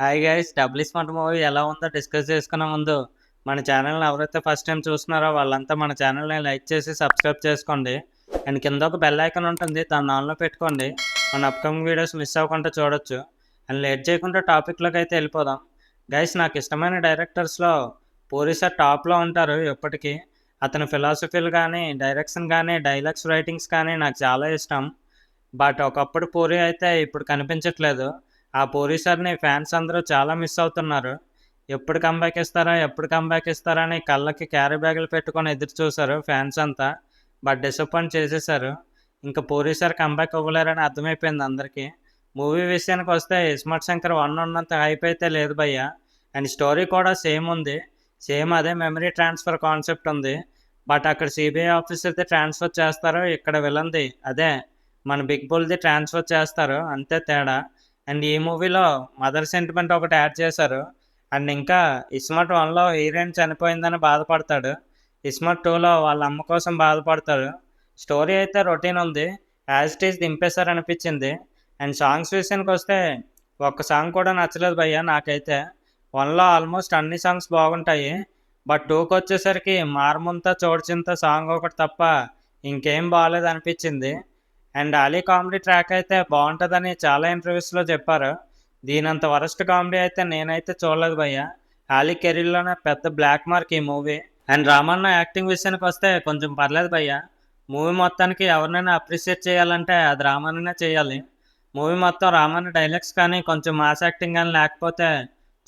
Hi guys, double smart movie ఎలా ఉందో discuss చేసుకునే ముందు మన ఛానల్ని ఎవరైతే ఫస్ట్ టైం చూస్తున్నారో వాళ్ళంతా మన ఛానల్ని లైక్ చేసి సబ్స్క్రైబ్ చేసుకోండి. అండ్ కింద ఒక బెల్ ఐకాన్ ఉంటుంది, దాన్ని ఆన్లో పెట్టుకోండి. మన అప్కమింగ్ వీడియోస్ మిస్ అవ్వకుండా చూడొచ్చు. అండ్ లేట్ చేయకుండా టాపిక్లోకి అయితే వెళ్ళిపోదాం. గైస్, నాకు ఇష్టమైన డైరెక్టర్స్లో పూరి సార్ టాప్లో ఉంటారు ఎప్పటికీ. అతని ఫిలాసఫీలు కానీ, డైరెక్షన్ కానీ, డైలాగ్స్ రైటింగ్స్ కానీ నాకు చాలా ఇష్టం. బట్ ఒకప్పుడు పూరి అయితే ఇప్పుడు కనిపించట్లేదు. ఆ పూరి సార్ని ఫ్యాన్స్ అందరూ చాలా మిస్ అవుతున్నారు. ఎప్పుడు కంబ్యాక్ ఇస్తారా, ఎప్పుడు కంబ్యాక్ ఇస్తారా అని కళ్ళకి క్యారీ బ్యాగులు పెట్టుకొని ఎదురు చూశారు ఫ్యాన్స్ అంతా. బట్ డిసప్పాయింట్ చేసేసారు. ఇంకా పూరి సార్ కంబ్యాక్ ఇవ్వలేరని అర్థమైపోయింది అందరికీ. మూవీ విషయానికి వస్తే ఇస్మార్ట్ శంకర్ 1 ఉన్నంత హైప్ అయితే లేదు భయ్య. అండ్ స్టోరీ కూడా సేమ్ ఉంది. సేమ్ అదే మెమరీ ట్రాన్స్ఫర్ కాన్సెప్ట్ ఉంది. బట్ అక్కడ సిబిఐ ఆఫీసర్ది ట్రాన్స్ఫర్ చేస్తారు, ఇక్కడ విలన్ది అదే మన బిగ్ బుల్ది ట్రాన్స్ఫర్ చేస్తారు, అంతే తేడా. అండ్ ఈ మూవీలో మదర్ సెంటిమెంట్ ఒకటి యాడ్ చేశారు. అండ్ ఇంకా ఇస్మార్ట్ 1లో హీరోయిన్ చనిపోయిందని బాధపడతాడు, ఇస్మార్ట్ 2లో వాళ్ళ అమ్మ కోసం బాధపడతాడు. స్టోరీ అయితే రొటీన్ ఉంది, యాజ్ ఇట్ ఈస్ దింపేశారు అనిపించింది. అండ్ సాంగ్స్ విషయానికి వస్తే ఒక్క సాంగ్ కూడా నచ్చలేదు భయ్య నాకైతే. 1లో ఆల్మోస్ట్ అన్ని సాంగ్స్ బాగుంటాయి, బట్ 2కి వచ్చేసరికి మార్ముంత చోడ్చింత సాంగ్ ఒకటి తప్ప ఇంకేం బాగాలేదు అనిపించింది. అండ్ అలీ కామెడీ ట్రాక్ అయితే బాగుంటుందని చాలా ఇంటర్వ్యూస్లో చెప్పారు. దీనంత వరస్ట్ కామెడీ అయితే నేనైతే చూడలేదు భయ్య. అలీ కెరీర్లోనే పెద్ద బ్లాక్ మార్క్ ఈ మూవీ. అండ్ రామన్న యాక్టింగ్ విషయానికి వస్తే కొంచెం పర్లేదు భయ్య. మూవీ మొత్తానికి ఎవరినైనా అప్రిషియేట్ చేయాలంటే అది రామన్ననే చేయాలి. మూవీ మొత్తం రామన్న డైలాగ్స్ కానీ కొంచెం మాస్ యాక్టింగ్ కానీ లేకపోతే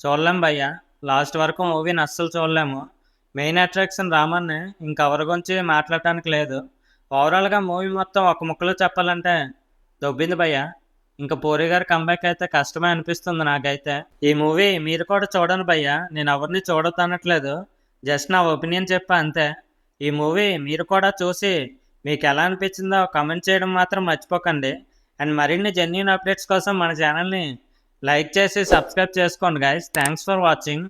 చూడలేం భయ్య. లాస్ట్ వరకు మూవీని అస్సలు చూడలేము. మెయిన్ అట్రాక్షన్ రామన్నే, ఇంకెవరి గురించి మాట్లాడటానికి లేదు. ఓవరాల్గా మూవీ మొత్తం ఒక ముక్కలో చెప్పాలంటే దొబ్బింది భయ్య. ఇంకా పూరి గారి కంబ్యాక్ అయితే కష్టమే అనిపిస్తుంది నాకైతే. ఈ మూవీ మీరు కూడా చూడండి భయ్య, నేను ఎవరిని చూడొద్దు అనట్లేదు, జస్ట్ నా ఒపీనియన్ చెప్పా అంతే. ఈ మూవీ మీరు కూడా చూసి మీకు ఎలా అనిపించిందో కమెంట్ చేయడం మాత్రం మర్చిపోకండి. అండ్ మరిన్ని జెన్యూన్ అప్డేట్స్ కోసం మన ఛానల్ని లైక్ చేసి సబ్స్క్రైబ్ చేసుకోండి గైస్. Thanks for watching.